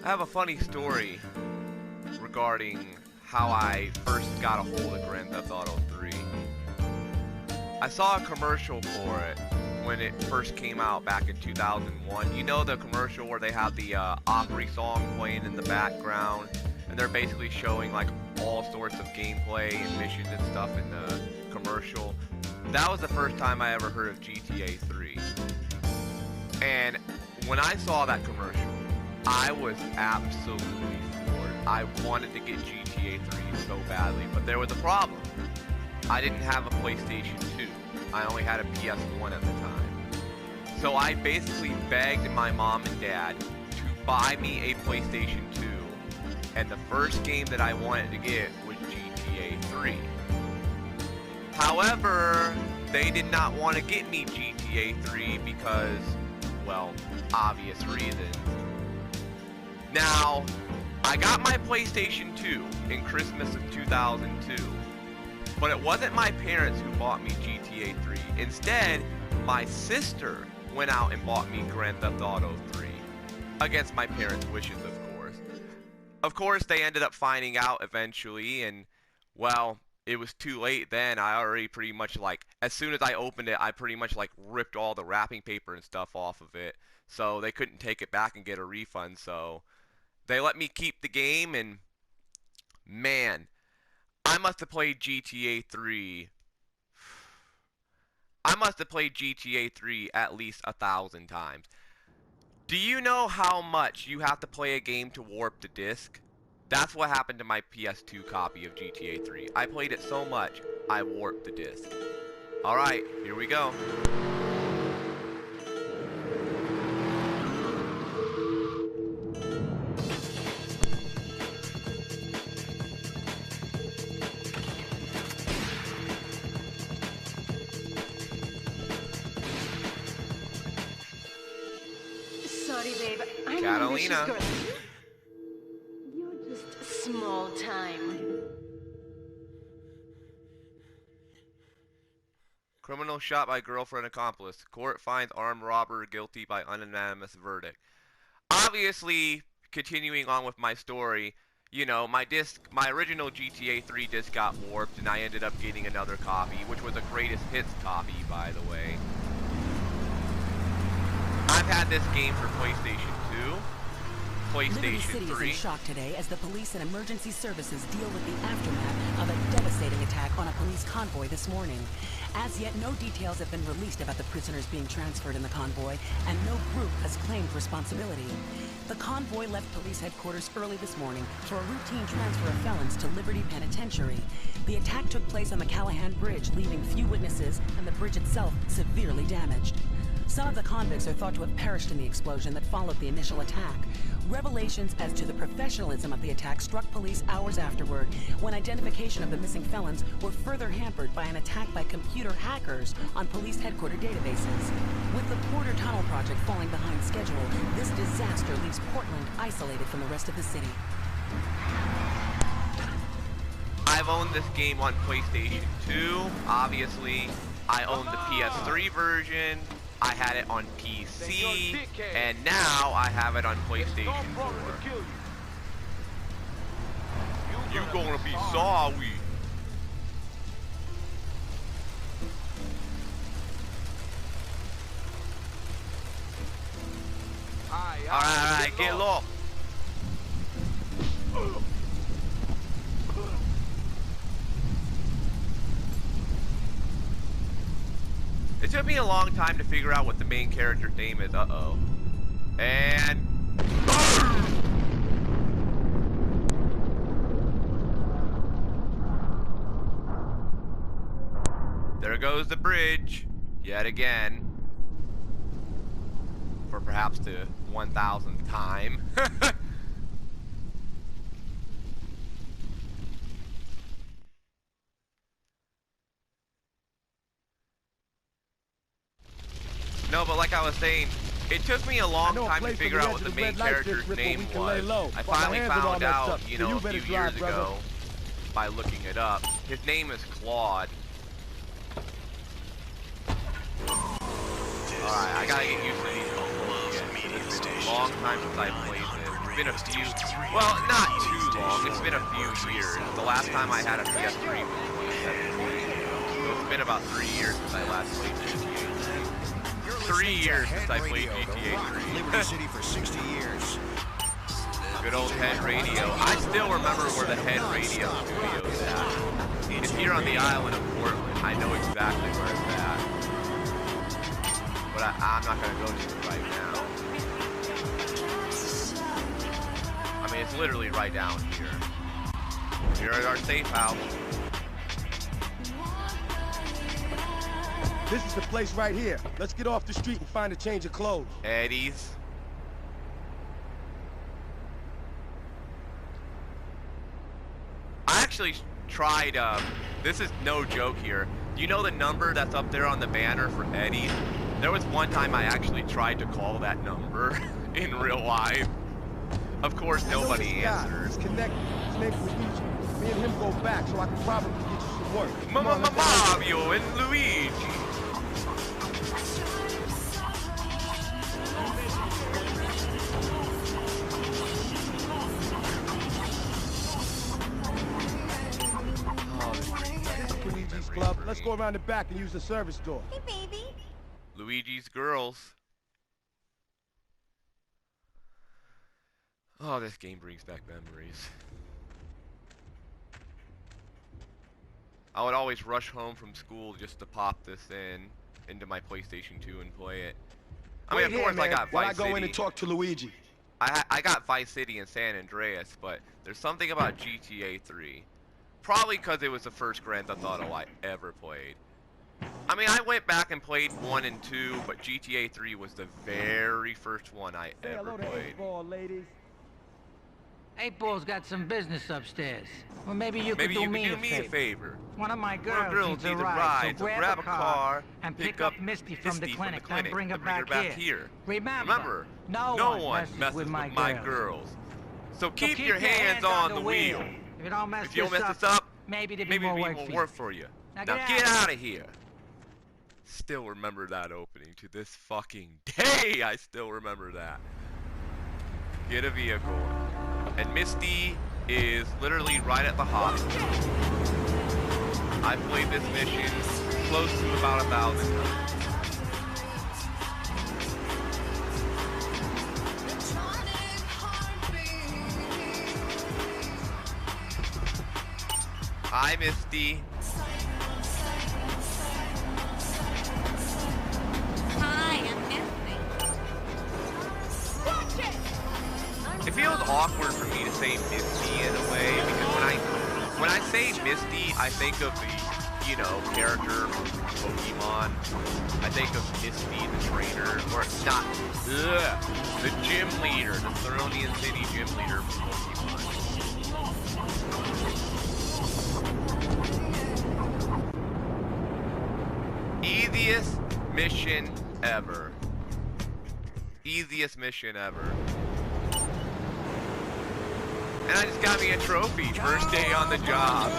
I have a funny story regarding how I first got a hold of Grand Theft Auto 3. I saw a commercial for it when it first came out back in 2001. You know the commercial where they have the Opry song playing in the background, and they're basically showing like all sorts of gameplay and missions and stuff in the commercial. That was the first time I ever heard of GTA 3. And when I saw that commercial, I was absolutely floored. I wanted to get GTA 3 so badly, but there was a problem. I didn't have a PlayStation 2. I only had a PS1 at the time. So I basically begged my mom and dad to buy me a PlayStation 2, and the first game that I wanted to get was GTA 3. However, they did not want to get me GTA 3 because, well, obvious reasons. Now, I got my PlayStation 2 in Christmas of 2002, but it wasn't my parents who bought me GTA 3. Instead, my sister went out and bought me Grand Theft Auto 3, against my parents' wishes, of course. Of course, they ended up finding out eventually, and, well, it was too late then. I already pretty much, like, as soon as I opened it, I pretty much, like, ripped all the wrapping paper and stuff off of it, so they couldn't take it back and get a refund, so they let me keep the game, and man, I must have played GTA 3. I must have played GTA 3 at least 1,000 times. Do you know how much you have to play a game to warp the disc? That's what happened to my PS2 copy of GTA 3. I played it so much, I warped the disc. Alright, here we go. Sorry, babe. I'm Catalina. an ambitious girl. You're just small time. Criminal shot by girlfriend accomplice. Court finds armed robber guilty by unanimous verdict. Obviously, continuing on with my story, you know, my original GTA 3 disc got warped, and I ended up getting another copy, which was a greatest hits copy, by the way. I've had this game for PlayStation 2, Liberty PlayStation City 3. is in shock today as the police and emergency services deal with the aftermath of a devastating attack on a police convoy this morning. As yet, no details have been released about the prisoners being transferred in the convoy, and no group has claimed responsibility. The convoy left police headquarters early this morning for a routine transfer of felons to Liberty Penitentiary. The attack took place on the Callahan Bridge, leaving few witnesses and the bridge itself severely damaged. Some of the convicts are thought to have perished in the explosion that followed the initial attack. Revelations as to the professionalism of the attack struck police hours afterward, when identification of the missing felons were further hampered by an attack by computer hackers on police headquarter databases. With the Porter Tunnel project falling behind schedule, this disaster leaves Portland isolated from the rest of the city. I've owned this game on PlayStation 2, obviously. I owned the PS3 version. I had it on PC, and now I have it on PlayStation 4. You gonna be sorry. Alright, get low. It took me a long time to figure out what the main character's name is. Uh-oh. And... there goes the bridge. Yet again. For perhaps the 1,000th time. No, but like I was saying, it took me a long time to figure out what the main character's name was. I finally found out, you know, a few years ago by looking it up. His name is Claude. Alright, I gotta get used to these controls again. It's been a long time since I played this. been a few, well, not too long, it's been a few years. The last time I had a PS3 was 2017. So it's been about 3 years since I last played GTA 3. 3 years since I played GTA 3. Liberty City for 60 years. Good old Head Radio. I still remember where the Head Radio studio is at. It's here on the island of Portland. I know exactly where it's at. But I'm not going to go to it right now. I mean, it's literally right down here. Here at our safe house. This is the place right here. Let's get off the street and find a change of clothes. Eddie's. I actually tried, this is no joke here. Do you know the number that's up there on the banner for Eddie's? There was one time I actually tried to call that number in real life. Of course, nobody answers. He's connected. His name's Luigi. Me and him go back, so I can probably get you some work. Mario and Luigi. Luigi's Club. Let's go around the back and use the service door. Hey, baby. Luigi's Girls. Oh, this game brings back memories. I would always rush home from school just to pop this into my PlayStation 2 and play it. I mean, of course, I got Vice City. I go in and talk to Luigi. I got Vice City and San Andreas, but there's something about GTA 3. Probably because it was the first Grand Theft Auto I ever played. I mean, I went back and played 1 and 2, but GTA 3 was the very first one I ever played. 8-ball, ladies. 8-Ball's got some business upstairs. Well, maybe you could do me a favor. One of my girls needs a ride, so grab a car and pick up Misty from the clinic, then bring her back here. Remember, no one messes with my girls. So keep your hands on the wheel. If you don't mess this up, maybe there'll maybe be it more will work for you. Now get out of here. Still remember that opening to this fucking day. I still remember that. Get a vehicle. And Misty is literally right at the hospital. I played this mission close to about 1,000 times. Hi, Misty. Hi, I'm Misty. Watch it! It feels awkward for me to say Misty in a way because when I say Misty, I think of the, you know, character from Pokemon. I think of Misty the trainer, or not, the gym leader, the Theronian City gym leader from Pokemon. Easiest mission ever. Easiest mission ever. And I just got me a trophy, first day on the job.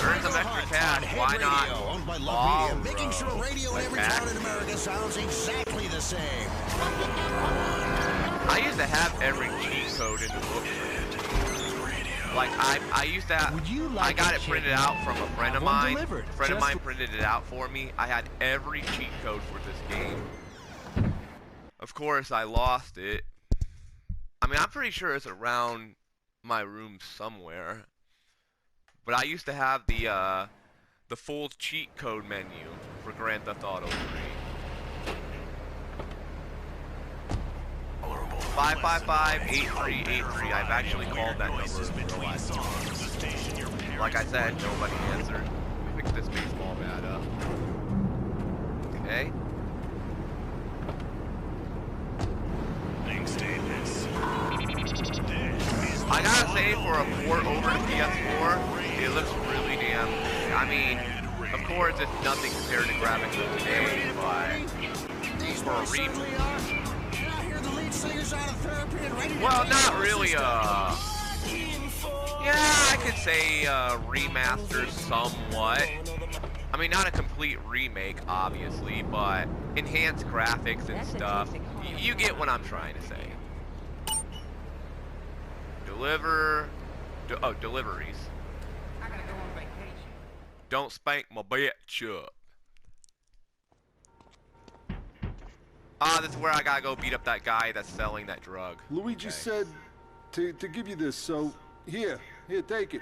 Earn some extra cash, why not? Owned by Love Media, making sure radio in every town in America sounds exactly the same. I used to have every cheat code in the book. Like, I used to have, I got it printed out from a friend of mine. A friend of mine printed it out for me. I had every cheat code for this game. Of course, I lost it. I mean, I'm pretty sure it's around my room somewhere. But I used to have the full cheat code menu for Grand Theft Auto 3. 555-8383. I've actually called that number in real life. Like I said, nobody answered. Let me pick this baseball bat up. Okay. I gotta say, for a port over to PS4, it looks really damn. I mean, of course, it's nothing compared to graphics of today, but for a reboot. Well, not really yeah, I could say remastered somewhat. I mean, not a complete remake, obviously, but enhanced graphics and stuff. You get what I'm trying to say. Deliveries. I gotta go on vacation. Don't spank my bitch up. Ah, this is where I gotta go beat up that guy that's selling that drug. Luigi said to give you this, so here, take it.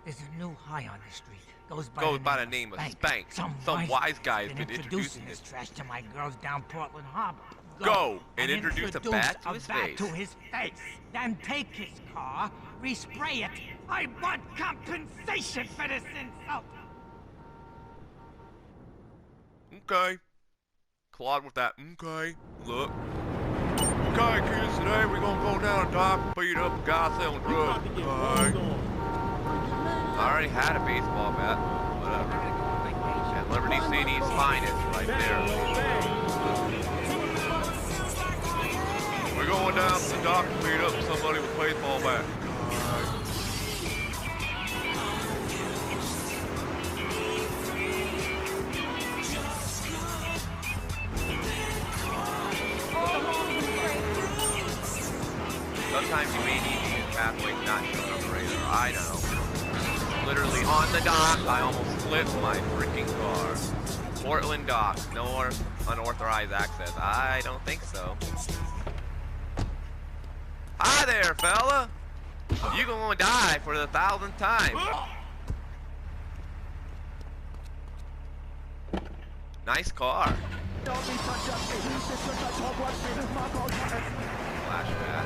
There's a new high on the street. Goes by the name of Spank. Some wise guy's been introducing this trash to my girls down Portland Harbor. Go and introduce a bat to his face. Then take his car, respray it. I want compensation for this insult. Okay. Claude with that. Okay. Look. Okay, kids. Today we're gonna go down and dock and beat up a guy selling drugs. Okay. I already had a baseball bat. Whatever. And Liberty City's finest right there. We're going down to the dock and beat up somebody with a baseball bat. Sometimes you may need to use pathways not shown on the radar. I know. Literally on the dock, I almost flipped my freaking car. Portland dock, no unauthorized access. I don't think so. Hi there, fella. You gonna die for the 1,000th time. Nice car. Flashback.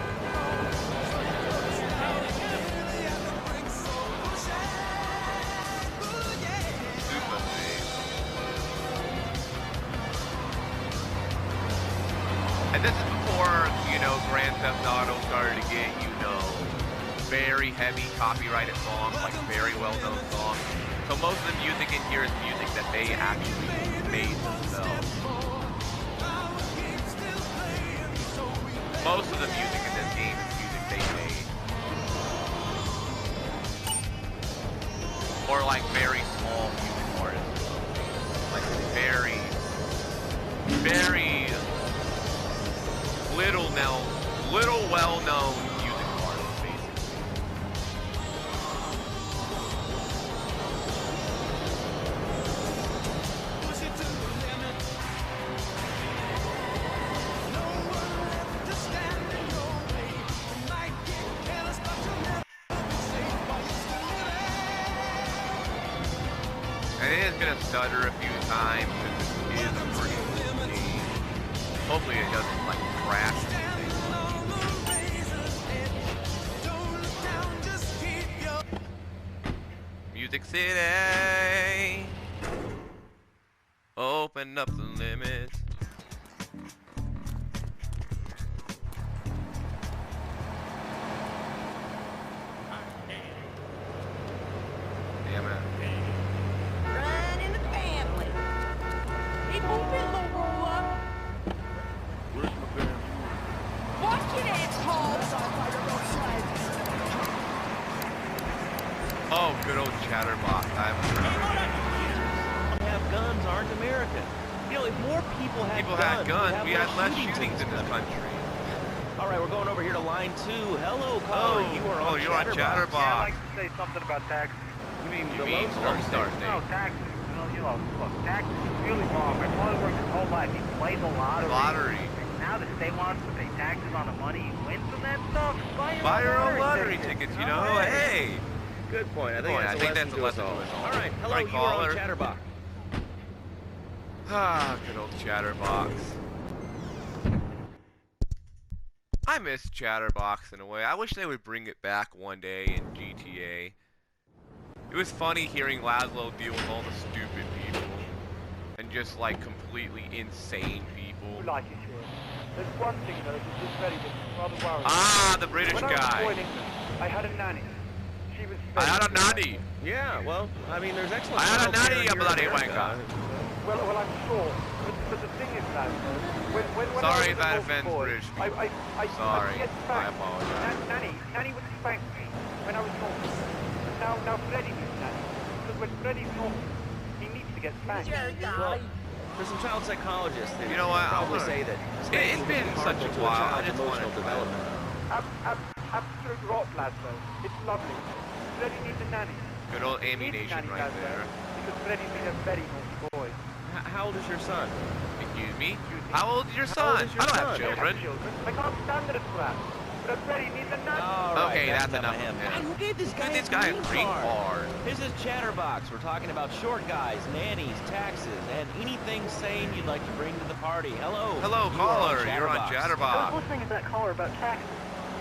And this is before, you know, Grand Theft Auto started to get, you know, very heavy copyrighted songs, like very well-known songs. So most of the music in here is music that they actually made themselves. Most of the music in this game is music they made. Or like very small music artists. Like very little well-known music artists, basically. And it is gonna stutter a few times because it is a pretty cool game. Hopefully it doesn't like crash. Music City, open up the limits. Damn it. Run in the family. People will roll up. Where's my band? Watch it, asshole. Oh, good old Chatterbox. I haven't heard of it. Have guns aren't America. You know, if more people had guns, we had less shootings in this country. All right, we're going over here to line 2. Hello, caller. Oh, you are on you're on Chatterbox. Yeah, I'd like to say something about taxes. You mean Lone Star State? No, taxes. Look, taxes is really wrong. My father worked his whole life. He played the lottery. Now the state wants to pay taxes on the money he wins from that stuff. Buy your own lottery tickets, you know? Hey! Good point. I think that's a lesson to us all. All right, hello, right, you are on Chatterbox. Ah, good old Chatterbox. I miss Chatterbox in a way. I wish they would bring it back one day in GTA. It was funny hearing Laszlo deal with all the stupid people. And just like completely insane people. Like it, sure. There's one thing though that's just very rather worrying. Ah, the British when guy. I was born in England, I had a nanny. She was I had a nanny. Yeah, well, I mean, there's excellent. I had a childcare nanny, here you bloody in America. wanker. Well, I'm sure. But the thing is that when sorry I if was that a offends boy, British I sorry, get I spanked. apologize. Nanny would spank me when I was naughty. But now Freddy needs nanny. Because when Freddy's naughty, he needs to get spanked. Well, there's some child psychologists that you know what? probably say that it's been such a while. I just emotional wanted to development. Absolute rock, Letsplay. It's lovely. Freddy needs a nanny. Good old ammunition right there. Because Freddy's been a very naughty boy. How old is your son? Excuse me? How old is your son? I don't have children. I can't stand it for that. But Freddy needs a nanny. Right, okay, that's enough. Man, who gave this guy a green card? This is Chatterbox. We're talking about short guys, nannies, taxes, and anything sane you'd like to bring to the party. Hello. Hello, caller. You're on Chatterbox. I was listening to that caller about taxes.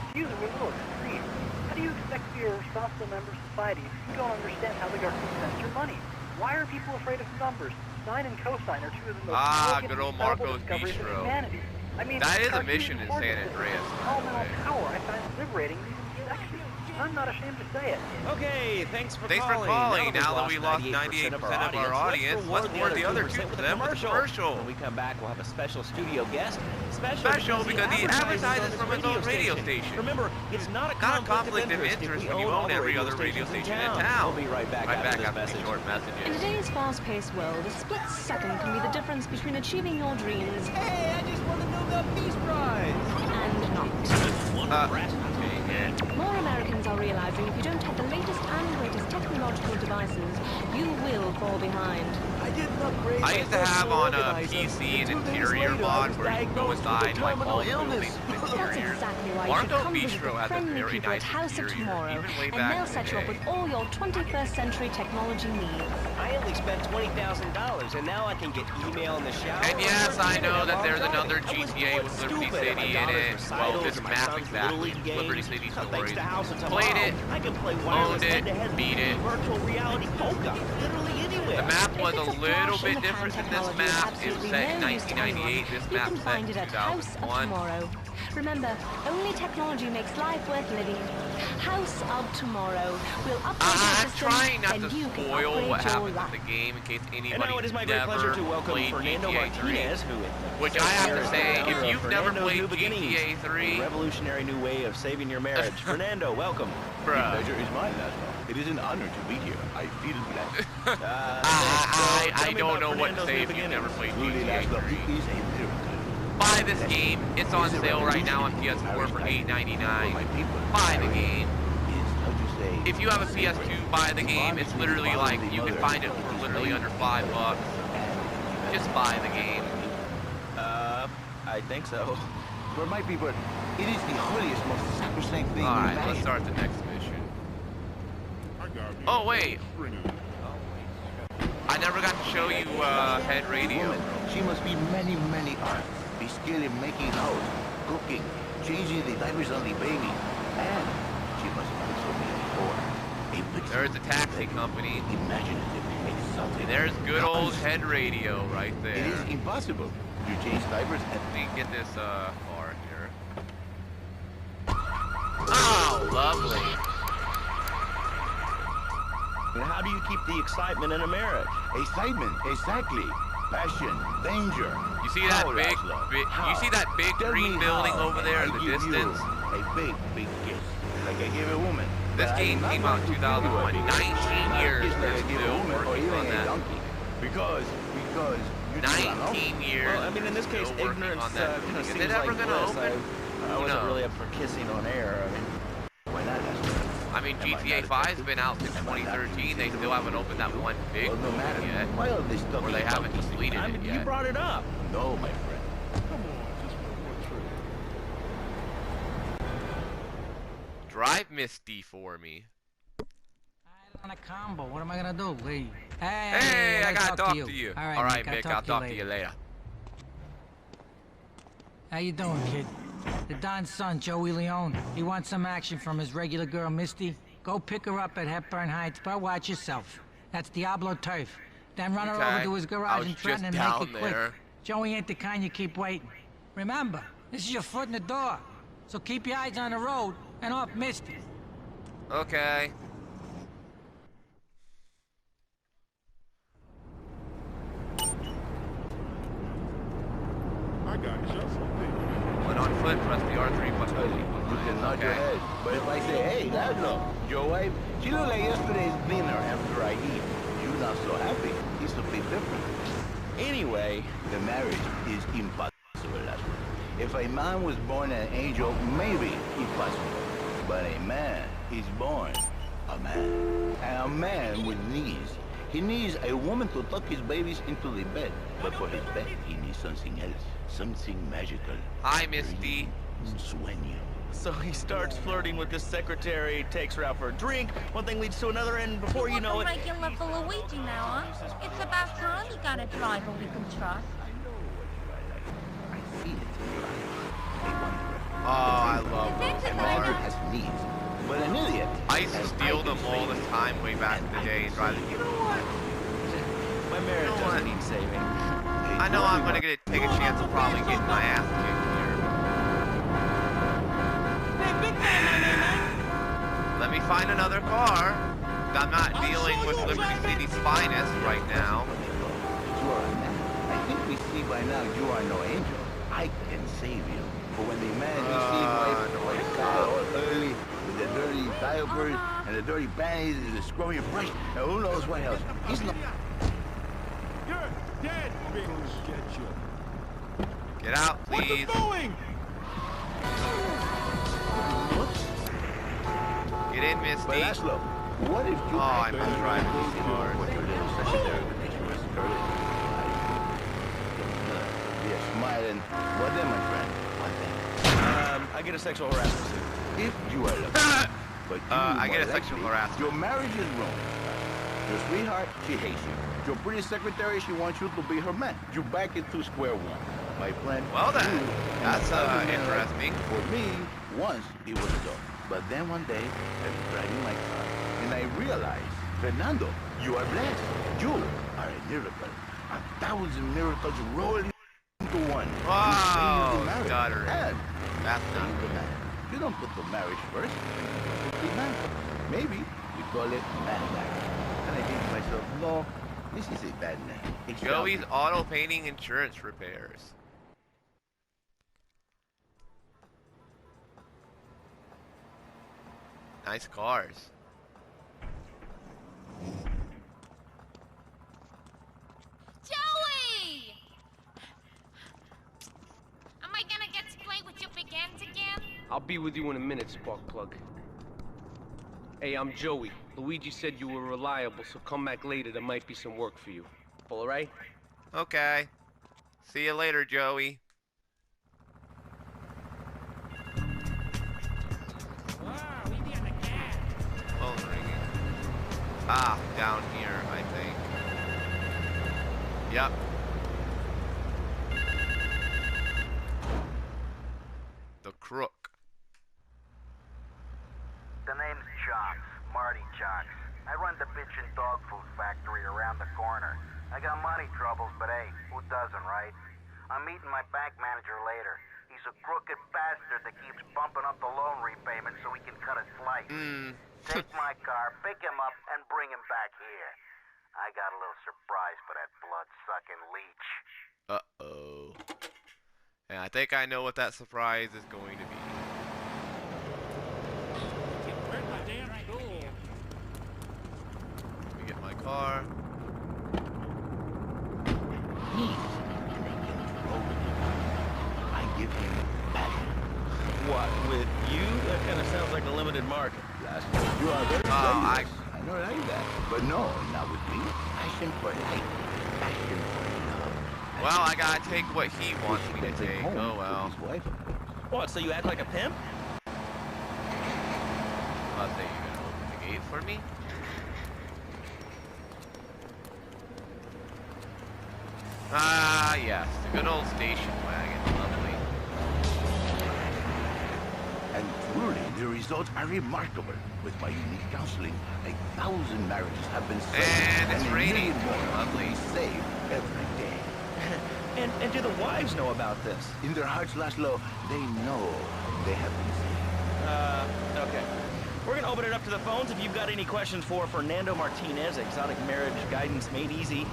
It's usually a little extreme. How do you expect to be a responsible member of society if you don't understand how the government spends your money? Why are people afraid of numbers? Sine and cosine are two of the most good old Marco's discoveries of Bistro. humanity. I mean, That is a mission in San Andreas. Elemental power, I find liberating, even sexy. I'm not ashamed to say it. Okay, thanks for calling. Now that we lost 98% of our audience, let's reward the other 2% with a commercial. When we come back, we'll have a special studio guest. Special because he advertises from his own radio station. Remember, it's not a conflict of interest when you own every other radio station in town. We'll be right back after these short messages. In today's fast-paced world, a split second can be the difference between achieving your dreams. Hey, I just want to know the Peace Prize. And not. More Americans are realizing if you don't have the latest and greatest technological devices, you will fall behind. I used to have on a PC an interior mod where you go inside like all buildings with interiors. Marco Bistro has a very nice interior, even way back they'll set you up with all your 21st century technology needs. I only spent $20,000 and now I can get email in the shower. And yes, I know that there's another GTA with Liberty City in it. Well, this map exactly. Liberty City Stories. Played it, owned it, beat it. Virtual reality polka, literally anywhere. The map was a little bit different than this map. It was set in 1998. This map set in 2001. Remember, only technology makes life worth living. House of Tomorrow will upgrade I'm trying not to spoil what happens in the game in case anybody's never played GTA 3. Which I have to say, if you've never played GTA 3... revolutionary new way of saving your marriage. Fernando, welcome. The pleasure is mine, Laszlo. It is an honor to be here. I feel blessed. I don't know what to say if you've never played GTA 3. Buy this game. It's on sale right now on PS4 for $8.99. Buy the game. If you have a PS2, buy the game. It's literally like, you can find it for literally under $5. Just buy the game. I think so. For my people, it is the holiest, most sacrosanct thing. Alright, let's start the next mission. Oh, wait. I never got to show you head radio. She must be many arts. Be skilled in making house, cooking, changing the diapers on the baby, and she must also be poor. There's a taxi company. Imaginative, exotic. There's good old head radio right there. It is impossible. You change diapers and... We can get this bar here. Oh, lovely. And how do you keep the excitement in a marriage? Excitement, exactly. Passion, danger. You see that big green building over there in the distance? A big gift, like I gave a woman. This game came out in 2001. 19 years they're still working on that. Because 19 years. Well, I mean, in this case, ignorance kind of seems like bliss. I wasn't really up for kissing on air. I mean, why not? I mean, GTA 5's been out since 2013. They still haven't opened that one big one yet. Or they haven't completed it yet. You brought it up. No, my friend. Come on, just one more trip. Drive Misty for me. On a combo. What am I gonna do, Lee? Hey, I gotta talk to you. All right, Mick, I'll talk to you later. How you doing, kid? The Don's son, Joey Leone. He wants some action from his regular girl, Misty. Go pick her up at Hepburn Heights, but watch yourself. That's Diablo turf. Then run her over to his garage in Trenton and make it quick. Joey ain't the kind you keep waiting. Remember, this is your foot in the door. So keep your eyes on the road and off Misty. Okay. I got just something. When on foot, press the R3 button. You can nod your head. But if I say, hey, Laszlo, your wife, she looked like yesterday's dinner after I eat. You're not so happy. It's a bit different. Anyway, the marriage is impossible, Laszlo. If a man was born an angel, maybe it's possible. But a man is born a man. And a man with needs. He needs a woman to tuck his babies into the bed. But for his bed, he needs something else. Something magical. Hi, Misty. Un sueño. So he starts flirting with this secretary, takes her out for a drink, one thing leads to another, and before you know it... regular for Luigi now, huh? It's about time you got a driver we can trust. I see it. Oh, I love those cars. Has needs, but an idiot. I used to steal them all the time way back in the day and drive them. You know what? My marriage doesn't need saving. I know I'm gonna take a chance of probably getting my ass kicked here. Let me find another car. I'm not dealing with Liberty City's finest right now. You are a man. I think we see by now you are no angel. I can save you. But when the man you see my car all early with the dirty diapers and the dirty panties and the scrubby brush and who knows what else, he's not. You're dead, bitch. Get out, please. What's doing? Get in, Misty. But Laszlo, what if you... Oh, I'm not driving these cars. What your little secretary picture was curly. You're smiling. What then, my friend? What then? I get a sexual harassment suit. If you are lucky. But you I get a sexual harassment. Your marriage is ruined. Your sweetheart, she hates you. Your pretty secretary, she wants you to be her man. You're back into square one. My friend. Well then, that's interesting. For me, once it was so. But then one day, I was driving my car, and I realized, Fernando, you are blessed. You are a miracle. 1,000 miracles rolling into one. Wow, got her. And that's not the man. You don't put the marriage first. You put the man first. Maybe we call it man marriage. And I think to myself, no, this is a bad name. It's Joey's Auto Painting Insurance Repairs. Nice cars. Joey! Am I gonna get to play with your big ends again? I'll be with you in a minute, Sparkplug. Hey, I'm Joey. Luigi said you were reliable, so come back later. There might be some work for you. All right? Okay. See you later, Joey. Phone ringing. Ah, down here, I think. Yep. The crook. The name's Chocks, Marty Chocks. I run the bitchin' dog food factory around the corner. I got money troubles, but hey, who doesn't, right? I'm meeting my bank manager later. He's a crooked bastard that keeps bumping up the loan repayment so he can cut his flight. Take my car, pick him up, and bring him back here. I got a little surprise for that blood-sucking leech. Uh-oh. And I think I know what that surprise is going to be. Let me get my car. I give him passion. What, with you? That kind of sounds like a limited market. You are very I don't like that. But no, not with me. Passion for life. Passion for love. Well, I gotta take what he wants me to take. Oh well. What, so you act like a pimp? I'll say you're gonna open the gate for me? Ah, yes. The good old station wagon. Lovely. And truly, the results are remarkable. With my unique counseling, 1,000 marriages have been saved. And it's raining. Lovely. Saved every day. And do the wives know about this? In their hearts, Laszlo, they know they have been saved. Okay. We're gonna open it up to the phones. If you've got any questions for Fernando Martinez, Exotic Marriage Guidance Made Easy,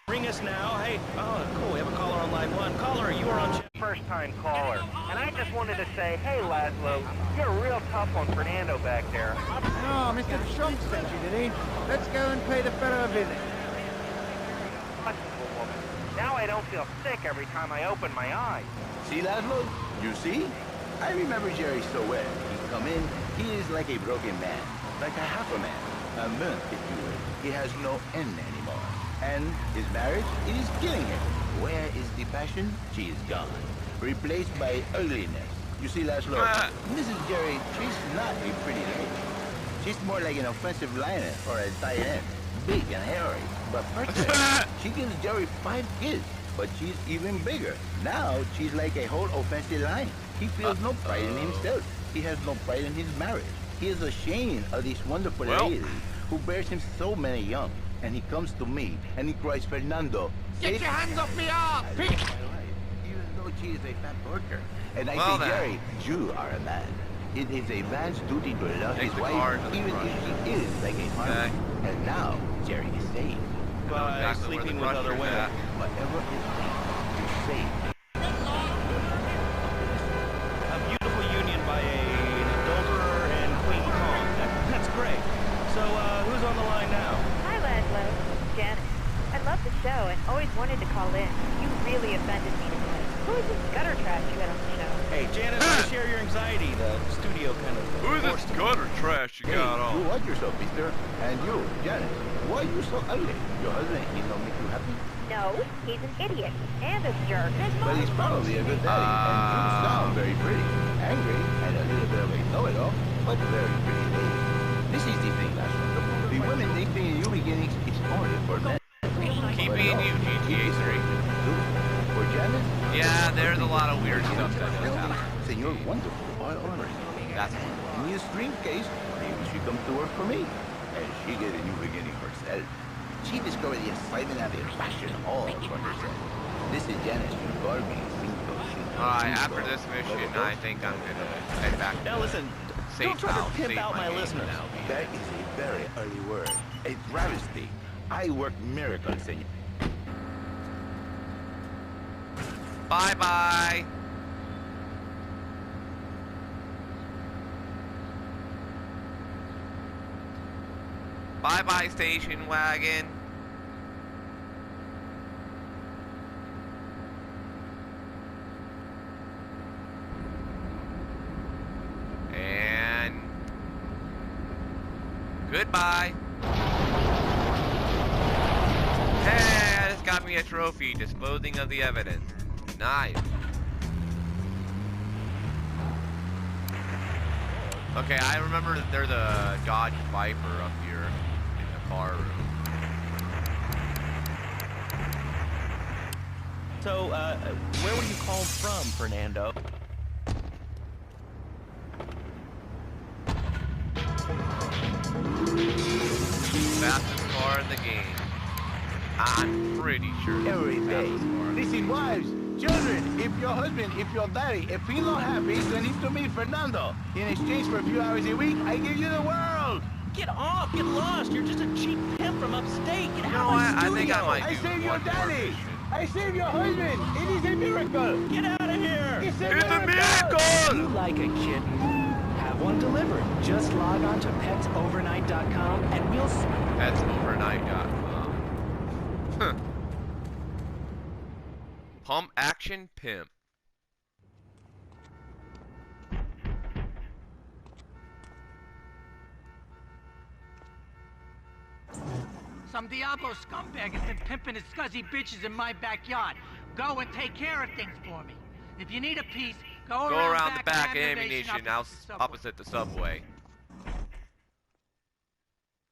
ring us now. Hey, oh, cool, we have a caller on line 1. Caller, you are on... First-time caller. And I just wanted to say, hey, Laszlo, you're real tough on Fernando back there. Oh, Mr. Trump sent you, did he? Let's go and pay the fellow a visit. Now I don't feel sick every time I open my eyes. See, Laszlo? You see? I remember Jerry so well. He come in, he is like a broken man, like a half a man. A month, if you will. He has no end anymore. And his marriage, it is killing him. Where is the passion? She is gone. Replaced by ugliness. You see, Laszlo, Mrs. Jerry, she's not a pretty lady. She's more like an offensive liner or a tight end. Big and hairy, but perfect. She gives Jerry 5 kids, but she's even bigger. Now, she's like a whole offensive line. He feels no pride in himself. He has no pride in his marriage. He is ashamed of this wonderful lady who bears him so many young. And he comes to me, and he cries, Fernando, get your hands off me up! Even though she is a fat worker. And I say, Jerry, you are a man. It is a man's duty to love his wife, even if she is like a harlot. And now, Jerry is safe. By sleeping with other women. Whatever is safe, you safe. A beautiful union by an adulterer and Queen Kong. That's great. So, who's on the line now? Hi, Laszlo. Janet. I love the show and always wanted to call in. You really offended me today. Who is this gutter trash you had on the show? Hey, Janet, I share your anxiety. The studio kind of... Who's this gutter trash you got on? You watch yourself, mister. And you, Janet, why are you so ugly? Your husband, he don't make you happy? No, he's an idiot. And a jerk. But he's probably a good daddy. And you sound very pretty. Angry, and a little bit of a know-it-all, but very pretty lady. This is the thing, Laszlo. The women, they think in new beginnings, it's only for men. Keep being you, GTA 3. For Janet? Yeah, there's a lot of weird stuff that does happen. Senor wonderful, all honors. That's in this dream case, maybe she comes to work for me. And she get a new beginning herself. She discovered the excitement and the passion all for herself. This is Janet. You call me Alright, after this mission, I think I'm gonna head back. Now listen, don't try to pimp out my listeners. That is a very early word. A travesty. I work miracles, senor. Bye-bye. Bye-bye, station wagon. And goodbye. Hey, I just got me a trophy, disposing of the evidence. Nice. Okay, I remember that there's a Dodge Viper up here in the car room. So, where were you called from, Fernando? Fastest car in the game. I'm pretty sure. Every day. Listen, wives, children, if your husband, if your daddy, if he's not happy, then he's to me, Fernando. In exchange for a few hours a week, I give you the world. Get off, get lost. You're just a cheap pimp from upstate. Get out of my studio. I think I might do save your daddy. I save your husband. It is a miracle. Get out of here. It's a miracle. You like a kitten? Have one delivered. Just log on to petsovernight.com and we'll... Petsovernight.com. Huh. Pump Action Pimp. Some Diablo scumbag has been pimping his scuzzy bitches in my backyard. Go and take care of things for me. If you need a piece, go around the back ammunition, now opposite the subway.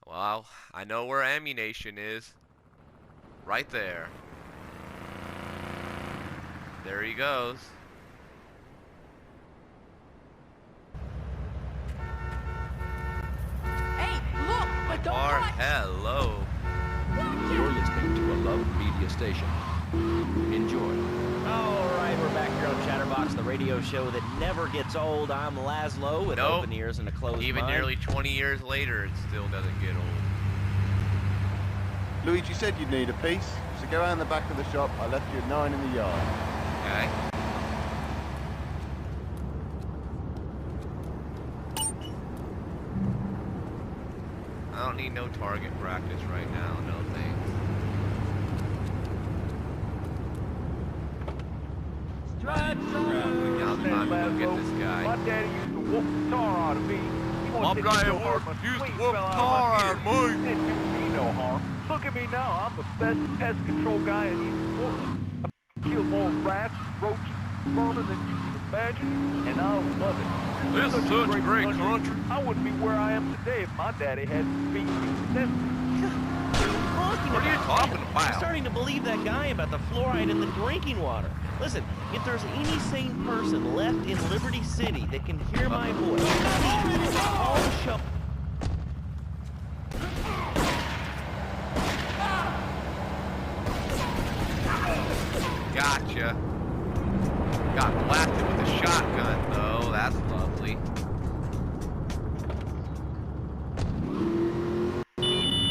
Well, I know where ammunition is. Right there. There he goes. Hey, look! But don't touch! Hello. You're listening to a Love Media station. Enjoy. Alright, we're back here on Chatterbox, the radio show that never gets old. I'm Laszlo with open ears and a closed mind. Even nearly 20 years later, it still doesn't get old. Luigi said you'd need a piece, so go around the back of the shop. I left you 9 in the yard. Okay. I don't need no target practice right now, no thanks. get this guy. My daddy used to whoop the tar out of me. My daddy used to whoop the tar out of me. Didn't do me no harm. Look at me now. I'm the best pest control guy in East Portland. I kill more rats, roaches, vermin than you can imagine, and I love it. This is such a great country. I wouldn't be where I am today if my daddy hadn't beat me senseless. What are you talking about? I'm starting to believe that guy about the fluoride in the drinking water. Listen, if there's any sane person left in Liberty City that can hear my voice, all the show. Gotcha. Got blasted with a shotgun, though. That's lovely.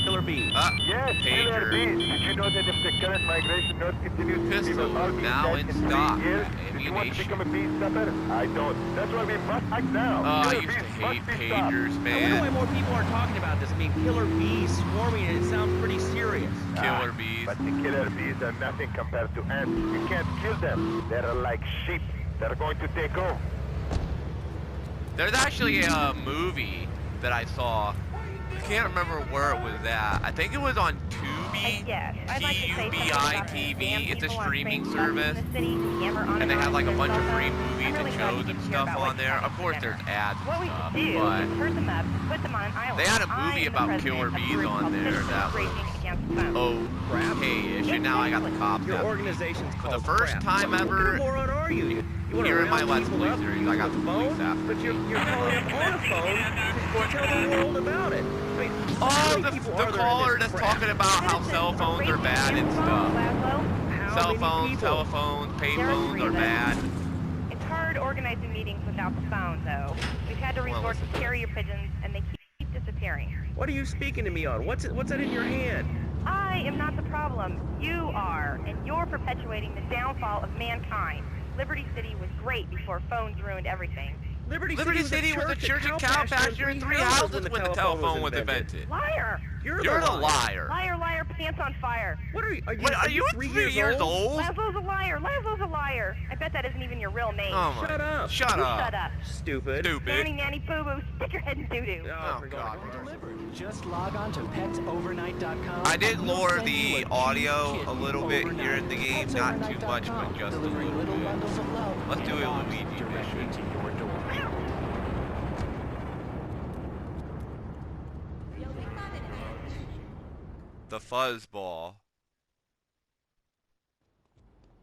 Killer bees. Yes, killer bees. Did you know that if the current migration north continues to Pistol now in stock. did you want to become a bee stopper? I don't. That's why we must act now. Oh, I used to hate pagers, man. I wonder why more people are talking about this. I mean, killer bees swarming, and it sounds pretty serious. Killer bees. But the killer bees are nothing compared to ants. You can't kill them. They're like sheep. They're going to take over. There's actually a movie that I saw. I can't remember where it was at. I think it was on Tubi. Tubi TV. It's a streaming service. And they have like a bunch of free movies and shows and stuff on there. Of course there's ads and stuff, but they had a movie about killer bees on there that was okay-ish, and now I got the cops. Your organization's For called the first crap. time ever, What moron are you? here in my Let's Play series, I got the police after. But you're calling up on a phone to tell the world about it. I mean, oh, the caller that's talking about how cell phones are bad and stuff. Cell phones, telephones, payphones are bad. It's hard organizing meetings without the phone, though. We've had to resort to carrier pigeons, and they keep disappearing. What are you speaking to me on? What's that in your hand? I am not the problem. You are, and you're perpetuating the downfall of mankind. Liberty City was great before phones ruined everything. Liberty City was a church and cow pasture and 3 houses when the telephone was invented. Liar! You're the liar. Liar, liar, pants on fire. What are you? Are you 3 years old? Laszlo's a liar. Laszlo's a liar. I bet that isn't even your real name. Oh my. Shut up. Shut up. Shut up. Stupid. Nanny, nanny, boo-boo. Stick your head in doo-doo. Oh, God. Just log on to petsovernight.com. I did lower the audio a little bit here in the game. Not too much, but just a little bit. Let's do a Luigi mission. The fuzzball.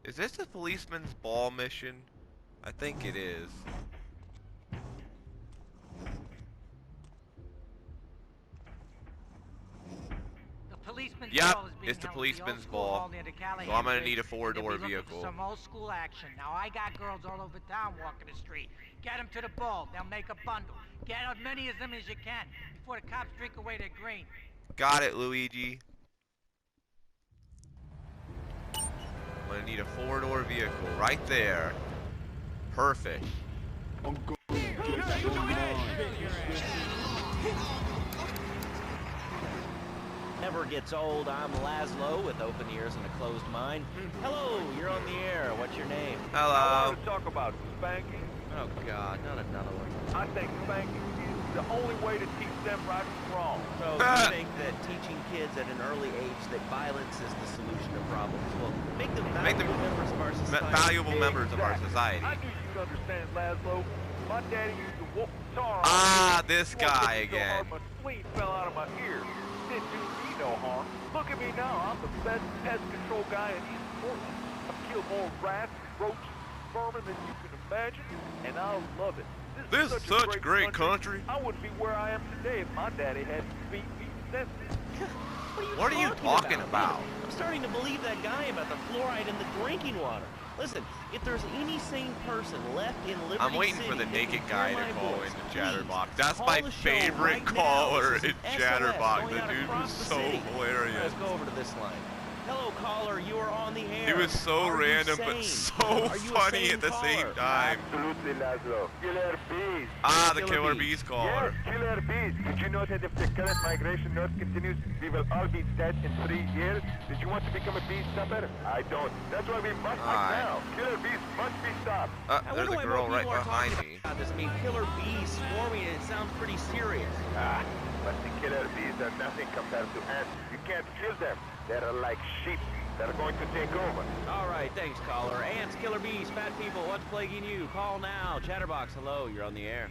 Is this the policeman's ball mission? I think it is. Yep, it's the policeman's ball. So I'm gonna need a 4-door vehicle. Some old school action. Now I got girls all over town walking the street. Get them to the ball. They'll make a bundle. Get as many of them as you can before the cops drink away their green. Got it, Luigi. I'm gonna need a 4-door vehicle right there. Perfect. Never gets old. I'm Laszlo with open ears and a closed mind. Hello, you're on the air. What's your name? Hello. I want to talk about spanking. Oh God, not another one. I think spanking is the only way to teach them right from wrong. So you think that teaching kids at an early age that violence is the solution to problems will make them valuable members of our society? Valuable members of our society. I knew you'd understand, Laszlo. My daddy used to whoop the tar. This guy again. My spleen fell out of my ear. Didn't do me no harm. Look at me now. I'm the best pest control guy in East Portland. I've killed more rats, roaches, vermin than you can imagine, and I love it. This is such a great country. I wouldn't be where I am today if my daddy hadn't beat me senseless. What are you talking about? I'm starting to believe that guy about the fluoride in the drinking water. Listen, if there's any sane person left in Liberty I'm waiting City for the naked guy to call voice, into Chatterbox. please, That's my favorite caller in Chatterbox. The SOS dude was so city. hilarious. Let's go over to this line. Hello, caller. You are on the air. It was so random, but so funny at the same time. Absolutely, Laszlo. Killer bees. Ah, the Killer Bees caller. Yes, Killer bees. Did you know that if the current migration north continues, we will all be dead in 3 years? Did you want to become a bee stopper? I don't. That's why we must act now. Killer bees must be stopped. There's a girl right behind me. This. I mean, killer bees swarming, it sounds pretty serious. But the killer bees are nothing compared to ants. You can't kill them. They're like sheep. They're going to take over. All right, thanks, caller. Ants, killer bees, fat people, what's plaguing you? Call now. Chatterbox, hello, you're on the air.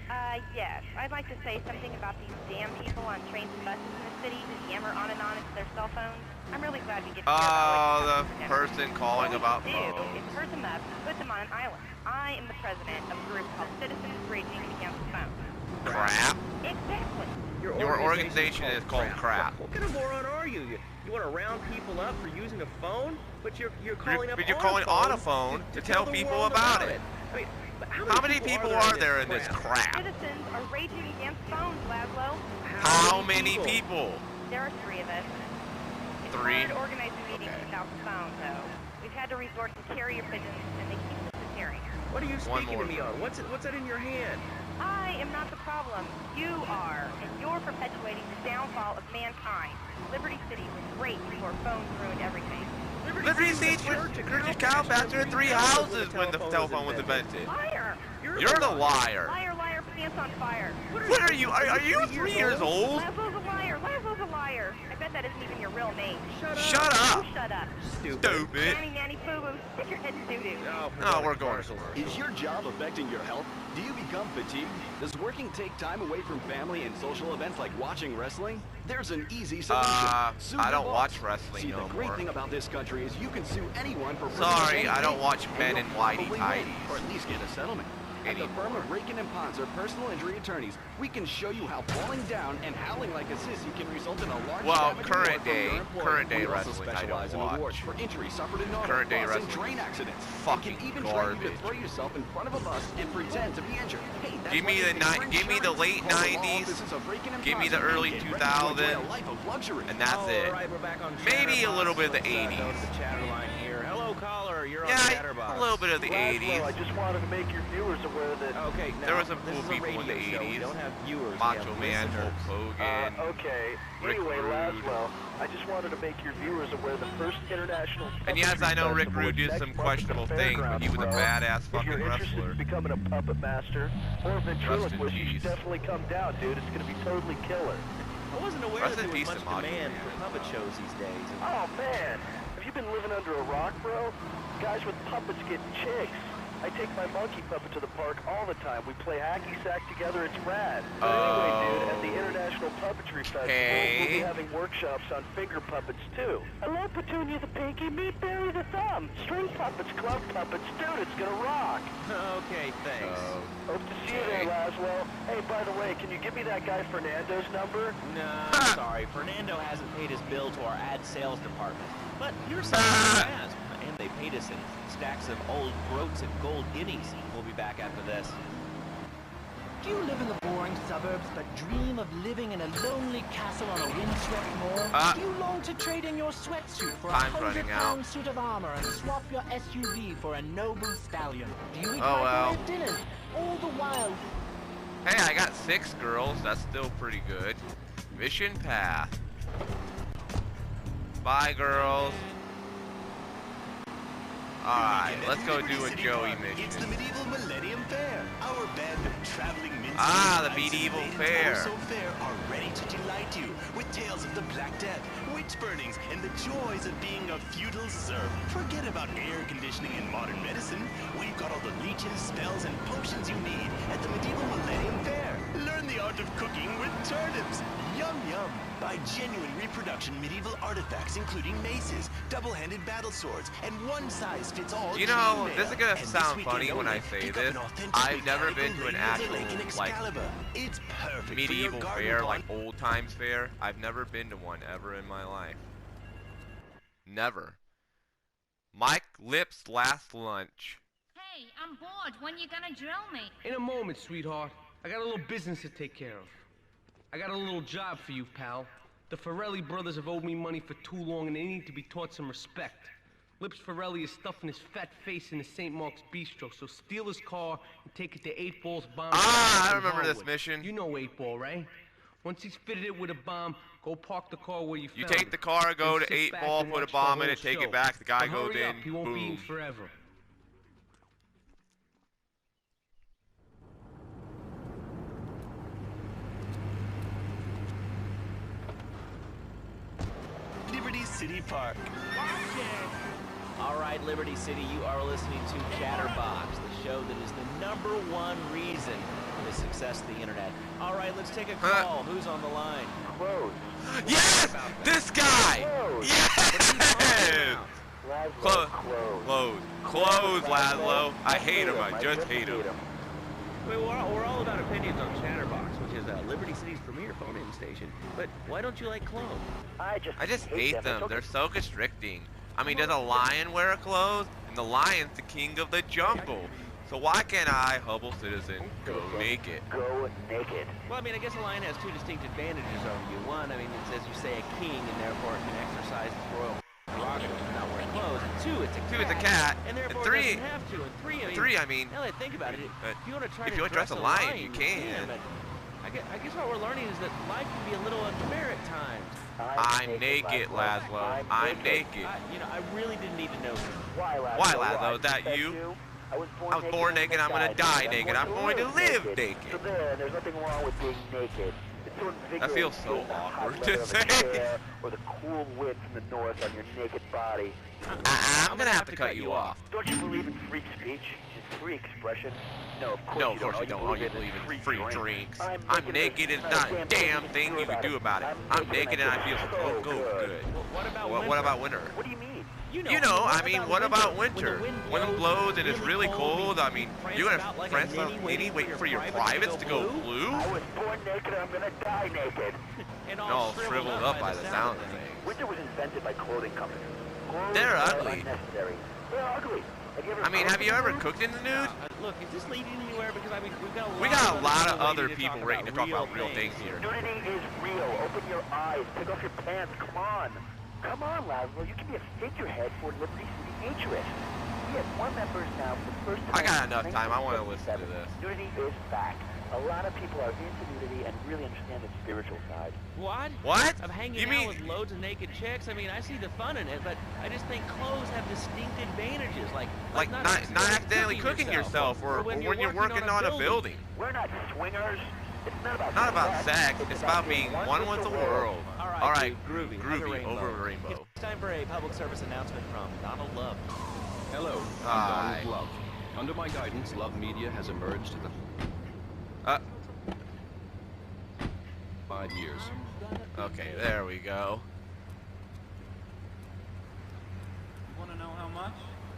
Yes. I'd like to say something about these damn people on trains and buses in the city who yammer on and on into their cell phones. I'm really glad we get to hear about the person calling about phones. What we do is herd them up and put them on an island. I am the president of a group called Citizens Raging Against Phones. Crap? Exactly. Your organization is called Crap. What kind of moron are you? You want to round people up for using a phone? But you're calling up on a phone to tell people about it. I mean, how many people are there in this crap? Citizens are raging against phones, Laszlo. How many people? There are 3 of us. It's 3? hard organizing meetings without the phone, though. We've had to resort to carrier pigeons, and they keep disappearing. What are you speaking to me on? What's that in your hand? I am not the problem. You are, and you're perpetuating the downfall of mankind. Liberty City was great before phones ruined everything. Liberty City was cow after 3 houses when the telephone was invented. Liar! You're the liar. Liar, liar, pants on fire. What are you? Are you 3 years old? Laszlo's a liar. Laszlo's a liar. I bet that isn't even your real name. Shut up. Shut up. Stupid. Nanny, nanny, boo-boo. Stick your head in doo-doo. No, we're going. Is your job affecting your health? Do you become fatigued? Does working take time away from family and social events like watching wrestling? There's an easy solution. I don't watch wrestling no more. See, the great thing about this country is you can sue anyone for... Sorry, I don't watch men in whitey tighties. Or at least get a settlement. At the firm of Rakin & Ponzer personal injury attorneys, we can show you how falling down and howling like a sissy can result in a large current day wrestling I don't watch. For injuries suffered in auto, Current day bus, wrestling and train accidents. fucking can even garbage. train you to throw yourself in front of a bus and pretend to be injured. Hey, that's give me the late 90s, give me the early 2000s, and that's it. Maybe a little bit of the 80s. Hello, caller. You're on Chatterbox. A little bit of the 80s. I just wanted to make your viewers aware that... Okay, now, there was some cool this is people in the 80s. We don't have viewers. Macho Man, Hulk Hogan. Okay. Anyway, Laszlo, I just wanted to make your viewers aware the first international... And yes, I know Rick Rude did some questionable things, but he was a badass fucking wrestler. If you're interested in becoming a puppet master or a ventriloquist, you should definitely come down, dude. It's going to be totally killer. I wasn't aware that there was much demand for puppet shows these days. Oh, man. Have you been living under a rock, bro? Guys with puppets get chicks. I take my monkey puppet to the park all the time. We play hacky sack together. It's rad. But anyway, dude, at the International Puppetry Festival, we'll be having workshops on finger puppets, too. I love Petunia the Pinky, meet Barry the Thumb, string puppets, glove puppets. Dude, it's gonna rock. Okay, thanks. Hope to see you there, Laszlo. Hey, by the way, can you give me that guy Fernando's number? No, sorry. Fernando hasn't paid his bill to our ad sales department. But here's something he has. And they paid us in stacks of old groats and gold guineas. We'll be back after this. Do you live in the boring suburbs but dream of living in a lonely castle on a windswept moor? Do you long to trade in your sweatsuit for a 100-pound suit of armor and swap your SUV for a noble stallion? Do you eat microwave dinners all the while? Hey, I got 6 girls. That's still pretty good. Mission path. Bye, girls. Alright, let's go do a Joey mission. It's the Medieval Millennium Fair. Our band of traveling the Medieval Fair. Fair are ready to delight you with tales of the Black Death, witch burnings, and the joys of being a feudal serf. Forget about air conditioning and modern medicine. We've got all the leeches, spells, and potions you need at the Medieval Millennium Fair. Learn the art of cooking with turnips. Yum yum. Buy genuine reproduction medieval artifacts including maces, double-handed battle swords, and one-size-fits-all. You know, this is gonna sound funny when I say this. I've never been to an actual, like, it's perfect medieval fair, like old times fair. I've never been to one ever in my life. Never. Mike Lips last lunch. Hey, I'm bored. When you gonna drill me? In a moment, sweetheart. I got a little business to take care of. I got a little job for you, pal. The Ferrelli brothers have owed me money for too long, and they need to be taught some respect. Lips Ferrelli is stuffing his fat face in the St. Mark's Bistro, so steal his car and take it to 8 Ball's bomb. Ah, I remember this mission. You know 8 Ball, right? Once he's fitted it with a bomb, go park the car where you found it. You take the car, go to 8 Ball, put a bomb in it, take it back, the guy goes in, he won't be in boom. forever. Liberty City Park. All right, Liberty City, you are listening to Chatterbox, the show that is the #1 reason for the success of the internet. All right, let's take a call. Who's on the line? Close. Yes! This guy! Yes! Close, Laszlo. I hate him. I just hate him. We're all about opinions on Chatterbox, which is Liberty City's premier phone-in station. But why don't you like clothes? I just hate them. They're so constricting. I mean, does a lion wear clothes? And the lion's the king of the jungle. So why can't I, Hubble citizen, go naked? Go naked. Well, I mean, I guess a lion has 2 distinct advantages over you. One, I mean, it's, as you say, a king, and therefore it can exercise its royal prerogative of not wearing clothes. And 2, it's a cat. And therefore it doesn't have to. And 3, I mean, now that I think about it, if you want to try to dress a lion, you can. But I guess what we're learning is that life can be a little unfair at times. I'm naked, Laszlo. I'm naked. You know, I really didn't need to know this. Why, Laszlo? Is that you? I was born naked, I'm gonna die naked, I'm going to live naked. So there's nothing wrong with being naked. It's so invigorating. That feels so awkward to say. Or the cool wind from the north on your naked body. I'm gonna have to cut you off. Don't you believe in free speech? It's free expression? No, of course you don't. All you believe in free drinks. I'm naked and not a damn thing you can do about it. I'm naked and I feel so good. What about winter? What do you mean? You know, I mean, what about winter? When it blows and it's really cold, I mean, you're gonna press any wait for your privates to go blue? I was born naked, I'm gonna die naked. And all shriveled up by the sound of things. Winter was invented by clothing companies. They're ugly. They're ugly. I mean, have you ever cooked in the nude? Look, is this leading anywhere? Because I mean, we got a lot of other people waiting to talk about real things here. Nudity is real. Open your eyes. Take off your pants. Come on. Come on, Laszlo. You can be a figurehead for Liberty City interests. We have more members now for the first time. I got enough time. I want to listen to this. Nudity is back. A lot of people are into nudity and really understand the spiritual side. What? What? Of hanging out with loads of naked chicks? I mean, I see the fun in it, but I just think clothes have distinct advantages, like not accidentally cooking yourself or when you're working on a building. We're not swingers. It's not about sex. It's about being one with the world. All right, groovy, over rainbow. It's time for a public service announcement from Donald Love. Hello, I'm Donald Love. Under my guidance, Love Media has emerged to the 5 years. Okay, there we go. Want to know how much?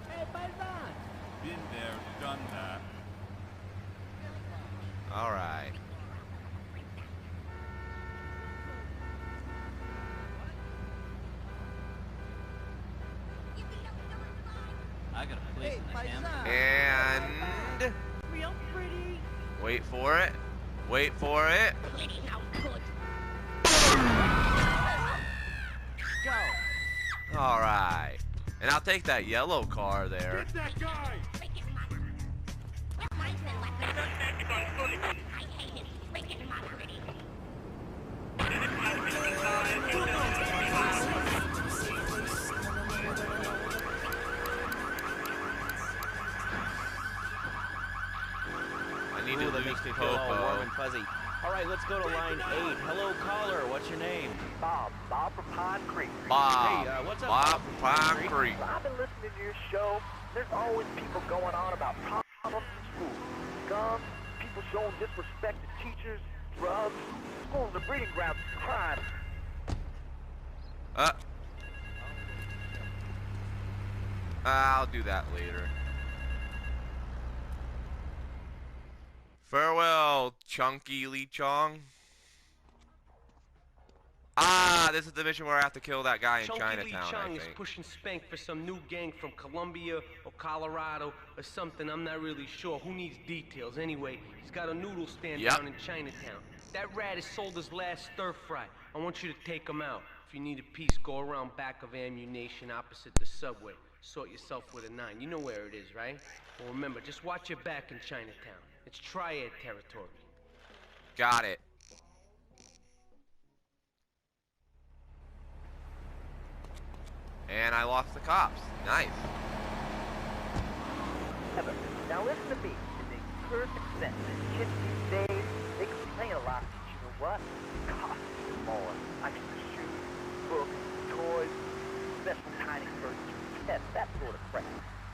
Hey, Paisan! Been there, done that. All right. I got a place in the camp. And Real pretty. wait for it. Wait for it. Go. All right. And I'll take that yellow car there. Get that guy! I need to that makes me feel all warm and fuzzy. All right, let's go to line 8. Hello, caller. What's your name? Bob from Pine Creek. Bob. Hey, what's up, Bob from Pine Creek. I've been listening to your show. There's always people going on about problems in school. Guns, people showing disrespect to teachers, drugs. Schools are breeding grounds for crime. I'll do that later. Farewell, Chunky Lee Chong. Ah, this is the mission where I have to kill that guy in Chinatown, Lee I Chong is think. pushing spank for some new gang from Colombia or Colorado or something. I'm not really sure. Who needs details? Anyway, he's got a noodle stand down in Chinatown. That rat has sold his last stir fry. I want you to take them out. If you need a piece, go around back of ammunition opposite the subway. Sort yourself with a 9. You know where it is, right? Well, remember, just watch your back in Chinatown. It's triad territory. Got it. And I lost the cops. Nice. Now listen to me. It makes perfect sense. Kids these days, they complain a lot, but you know what? It costs more. I can shoes, books, toys, special tiny furniture, pets, that sort of crap.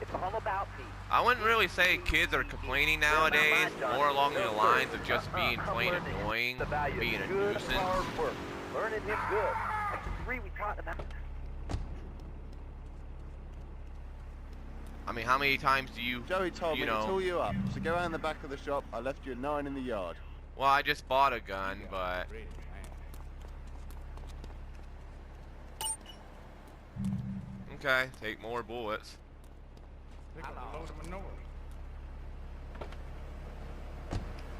It's all about me. I wouldn't really say kids are complaining nowadays, more along the lines of just being plain annoying, being a nuisance. Hard work. Learning him good. Like the 3 we taught him how. I mean, how many times do you, Joey told me to tool you up, so go around the back of the shop. I left you a 9 in the yard. Well, I just bought a gun, but... Okay, take more bullets.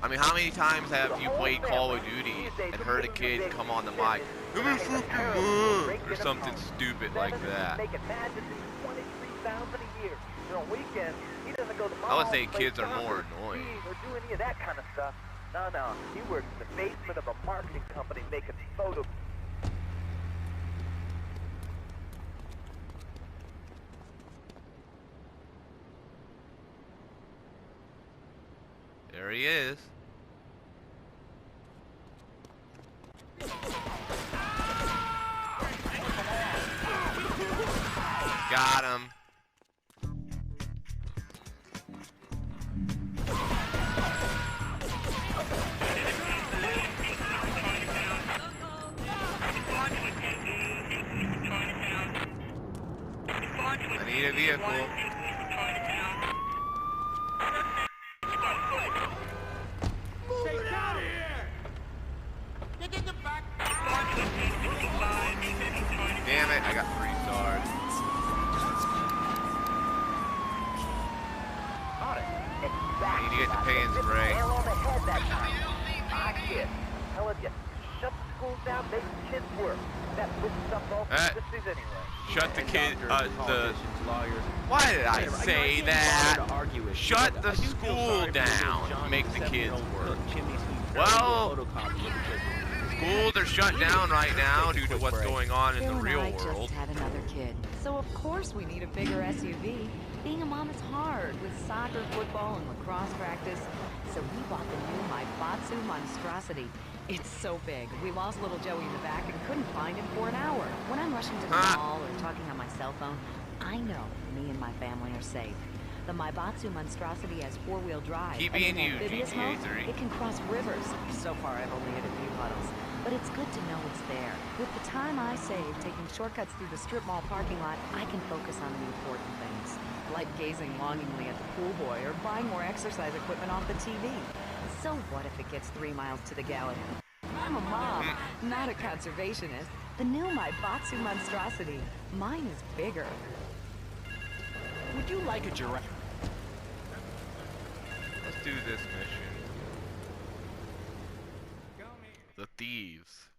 I mean, how many times have you played Call of Duty and heard a kid come on the mic, or something stupid like that? I would say kids are more annoying. Or do any of that kind of stuff. No, he works in the basement of a marketing company making photos. There he is. Got him. I need a vehicle. Damn it, I got 3 stars. I need to get the pay and spray. Shut the schools down, make the kids work. That puts stuff off this anyway. Shut the kid, why did I say that? Shut the school down, make the kids work. Well, schools are shut down right now due to what's going on in the real world. I just had another kid, so of course we need a bigger SUV. Being a mom is hard with soccer, football, and lacrosse practice. So we bought the new Maibatsu monstrosity. It's so big, we lost little Joey in the back and couldn't find him for an hour. When I'm rushing to the mall or talking on my cell phone, I know me and my family are safe. The Maibatsu monstrosity has 4-wheel drive. Keep being you, amphibious mode, GTA3. it can cross rivers. So far, I've only hit a few puddles. But it's good to know it's there. With the time I save taking shortcuts through the strip mall parking lot, I can focus on the important things. Like gazing longingly at the pool boy or buying more exercise equipment off the TV. So what if it gets 3 miles to the gallon? I'm a mom, not a conservationist. The new Maibatsu monstrosity. Mine is bigger. Would you like a giraffe? Let's do this mission. The thieves.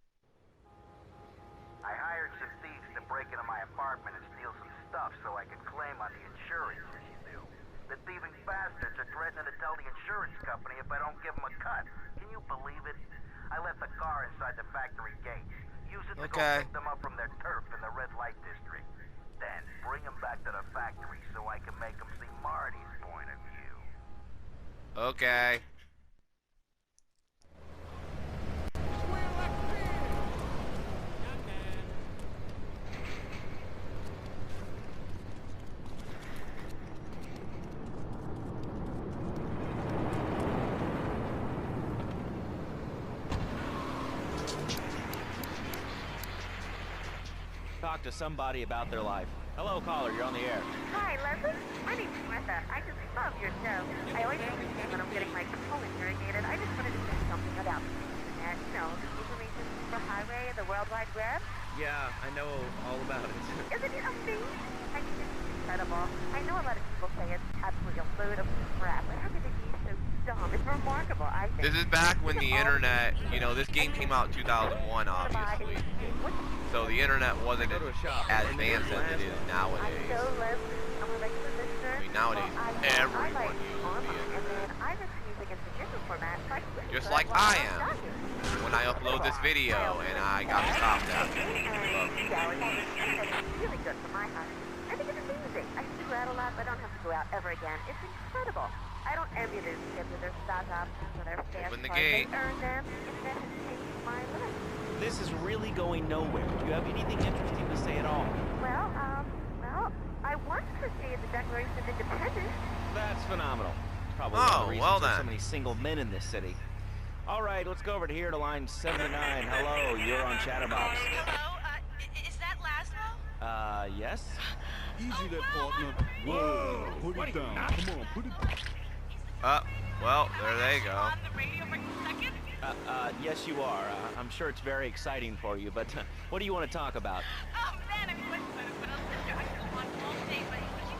I hired some thieves to break into my apartment and steal some stuff so I could claim on the insurance issue. The thieving bastards are threatening to tell the insurance company if I don't give them a cut. Can you believe it? I left the car inside the factory gates. Use it to go pick them up from their turf in the red light district. Then bring them back to the factory so I can make them see Marty's point of view. Okay. Talk to somebody about their life. Hello, caller, you're on the air. Hi, Leslie. My name's Martha. I just love your show. I always listen when I'm getting my colon irrigated. I just wanted to say something about the internet. You know, the information superhighway, the World Wide Web. Yeah, I know all about it. Isn't it amazing? I think it's incredible. I know a lot of people say it's absolutely a load of crap, but how could it be so dumb. It's remarkable, I think. This is back when the internet, you know, this game came out in 2001, obviously. So the internet wasn't as advanced as it is nowadays. I mean, nowadays, everyone uses the internet. Just like I am. When I upload this video and I got stopped after. Really good for my house. I think it's amazing. I do that a lot, but I don't have to go out ever again. It's incredible. I don't envy these kids with their stock options or their fast Open the cars. gate. They earn them. Internet has changed my life. This is really going nowhere. Do you have anything interesting to say at all? Well, I once received the Declaration of Independence. That's phenomenal. Probably one of the reasons there's so many single men in this city. All right, let's go over here to line 79. Hello, you're on Chatterbox. Hello, is that Laszlo? Yes? Easy there, partner. Whoa, put it down. Come on, put it down. Well, there they go. On the radio for a second? Yes, you are. I'm sure it's very exciting for you, but what do you want to talk about? Oh, man, I mean, but I could go on all day, but you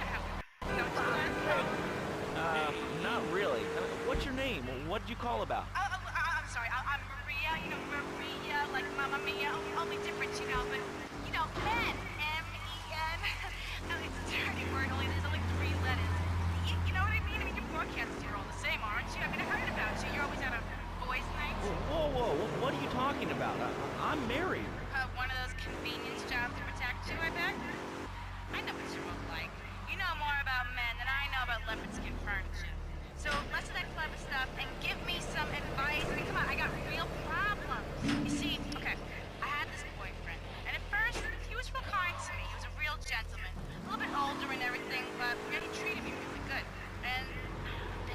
know how Not really. What's your name? What did you call about? I'm sorry, I'm Maria, you know, Maria, like Mamma Mia, only different, you know, but, you know, men, M-E-N, it's a dirty word, there's only 3 letters. You know what I mean? I mean, your broadcasts are all the same, aren't you? I mean, I heard about you, you're always out on boys' nights. Whoa, what are you talking about? I'm married. One of those convenience jobs to protect you, I bet? I know what you're both like. You know more about men than I know about leopard skin furniture. So less of that clever stuff and give me some advice. I mean, come on, I got real problems. You see, okay, I had this boyfriend, and at first, he was real kind to me. He was a real gentleman. A little bit older and everything, but he treated me really good. And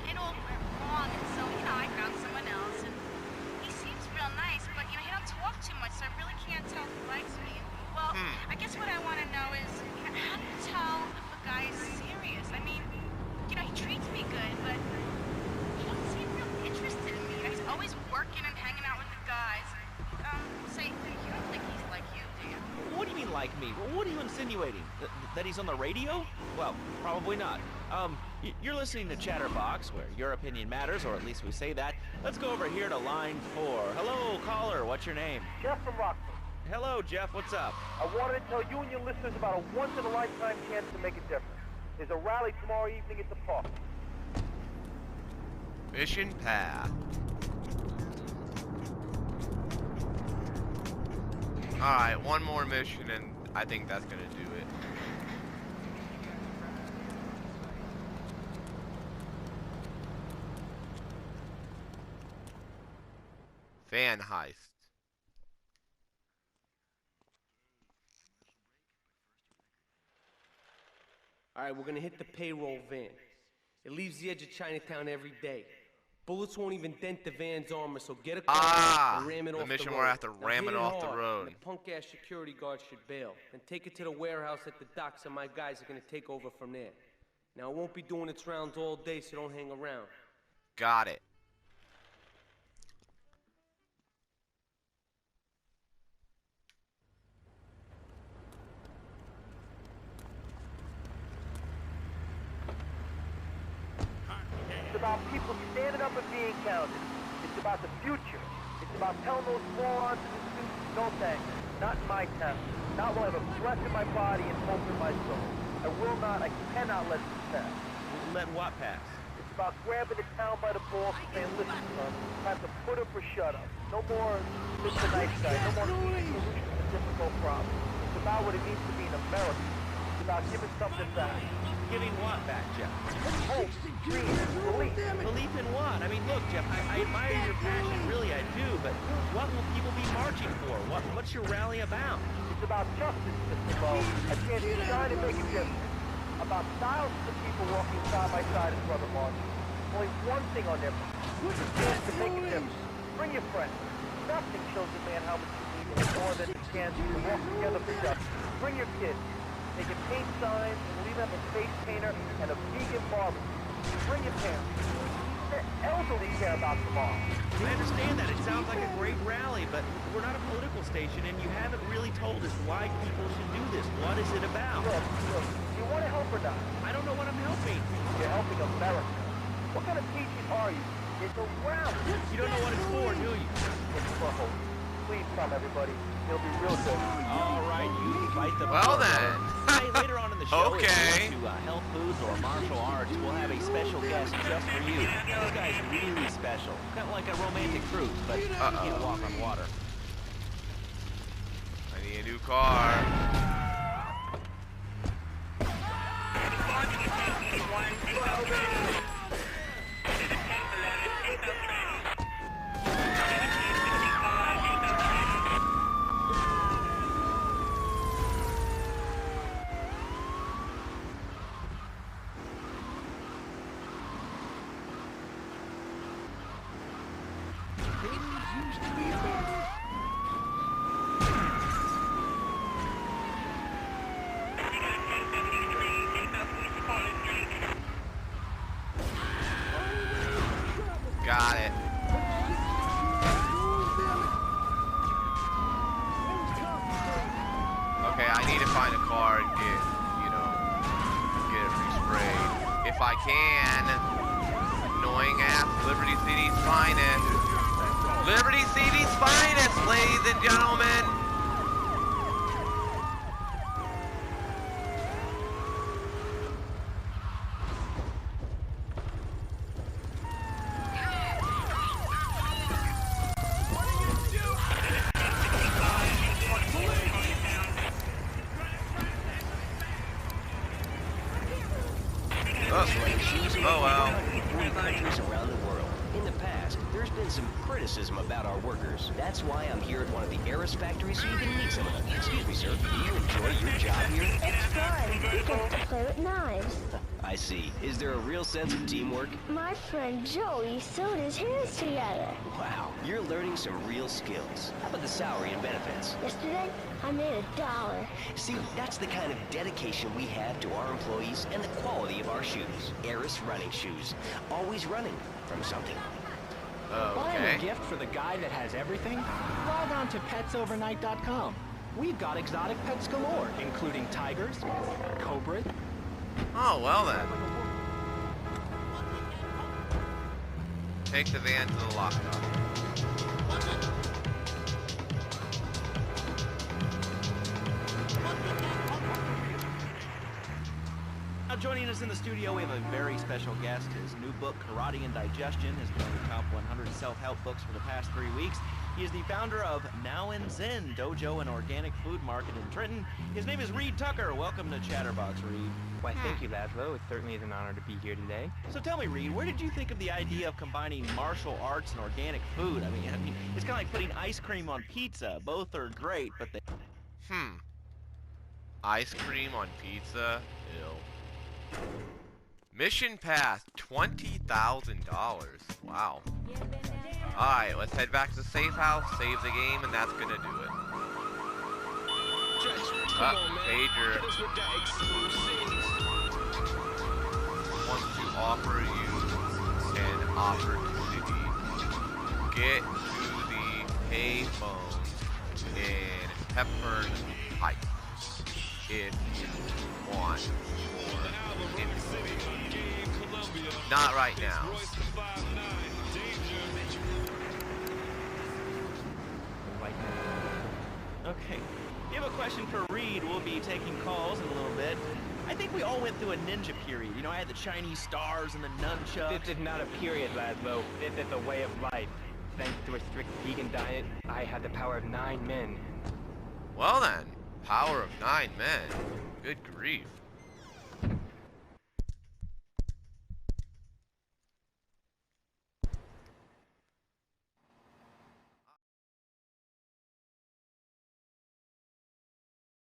it all went wrong, and so, you know, I found someone else, and he seems real nice, but, you know, he don't talk too much, so I really can't tell if he likes me. And, well, I guess what I want to know is, you know, how do you tell if a guy is serious? I mean, you know, he treats me good, but he doesn't seem real interested in me. You know, he's always working and hanging out with the guys. Say, you don't think he's like you, do you? What do you mean like me? What are you insinuating? That he's on the radio? Well, probably not. You're listening to Chatterbox, where your opinion matters, or at least we say that. Let's go over here to line 4. Hello, caller. What's your name? Jeff from Rockford. Hello, Jeff. What's up? I wanted to tell you and your listeners about a once-in-a-lifetime chance to make a difference. There's a rally tomorrow evening at the park. Mission path. Alright, one more mission and I think that's gonna do it. Van heist. All right, we're gonna hit the payroll van. It leaves the edge of Chinatown every day. Bullets won't even dent the van's armor, so get a car and ram it off the road. The mission where I have to ram it off the road. The punk-ass security guard should bail. And take it to the warehouse at the docks, and my guys are gonna take over from there. Now, it won't be doing its rounds all day, so don't hang around. Got it. It's about people standing up and being counted. It's about the future. It's about telling those morons in the suits, no thanks. Not in my town. Not while I have a breath in my body and hope in my soul. I will not, I cannot let this pass. Let what pass? It's about grabbing the town by the balls and saying, listen, son, time to put up or shut up. No more Mr. Nice Guy. No more easy solutions to difficult problems. It's about what it means to be an American. It's about giving something back. Giving what back, Jeff? Hope, dreams, belief. Belief in what? I mean, look, Jeff, I admire your passion, really I do, but what will people be marching for? What's your rally about? It's about justice, Mr. Lowe. A chance to shine and make a difference. About thousands of people walking side by side in front of March. Only one thing on their mind. A chance to make a difference. Bring your friends. Nothing shows a man how much you need him more than a chance to walk together for justice. Bring your kids. They can paint signs and leave them a face painter and a vegan barbecue. Bring your parents. The elderly care about tomorrow. I understand that. It sounds like a great rally, but we're not a political station, and you haven't really told us why people should do this. What is it about? Look, you want to help or not? I don't know what I'm helping. You're helping America. What kind of patriot are you? It's a round. You don't know what it's for, do you? Whoa. Please come, everybody. It'll be real good. All right, you fight the Well then. Hey, later on in the show, okay. if you want to health foods or martial arts, we'll have a special guest just for you. This guy's really special. Kind of like a romantic cruise, but you can't walk on water. I need a new car. Got it. Okay, I need to find a car and get, you know, get it resprayed. If I can. Annoying ass, Liberty City's finest. Liberty City's finest, ladies and gentlemen. Oh well. Countries around the world. In the past, there's been some criticism about our workers. That's why I'm here at one of the Eris factories so you can meet some of them. Excuse me, sir. Do you enjoy your job here? It's fun. We get to play with knives. I see. Is there a real sense of teamwork? My friend Joey sewed his hands together. Wow, you're learning some real skills. How about the salary and benefits? Yesterday, I made $1. See, that's the kind of dedication we have to our employees and the quality of our shoes. Eris running shoes. Always running from something. Buying a gift for the guy that has everything? Log on to petsovernight.com. We've got exotic pets galore, including tigers, cobras. Oh, well then. Take the van to the lockdown. Now joining us in the studio, we have a very special guest. His new book, Karate and Digestion, has been in the top 100 self-help books for the past 3 weeks. He is the founder of Now and Zen Dojo and Organic Food Market in Trenton. His name is Reed Tucker. Welcome to Chatterbox, Reed. Why, thank you, Laszlo. It certainly is an honor to be here today. So tell me, Reed, where did you think of the idea of combining martial arts and organic food? I mean, it's kind of like putting ice cream on pizza. Both are great, but they... Ice cream on pizza? Ew. Mission passed, $20,000. Wow. Alright, let's head back to the safe house, save the game, and that's gonna do it. Pager wants to offer you an opportunity. Get to the payphone in Hepburn Heights if you want more information. Not right now. Okay. If you have a question for Reed, we'll be taking calls in a little bit. I think we all went through a ninja period. You know, I had the Chinese stars and the nunchucks. This is not a period, Laszlo. This is a way of life. Thanks to a strict vegan diet, I have the power of 9 men. Well then, power of 9 men. Good grief.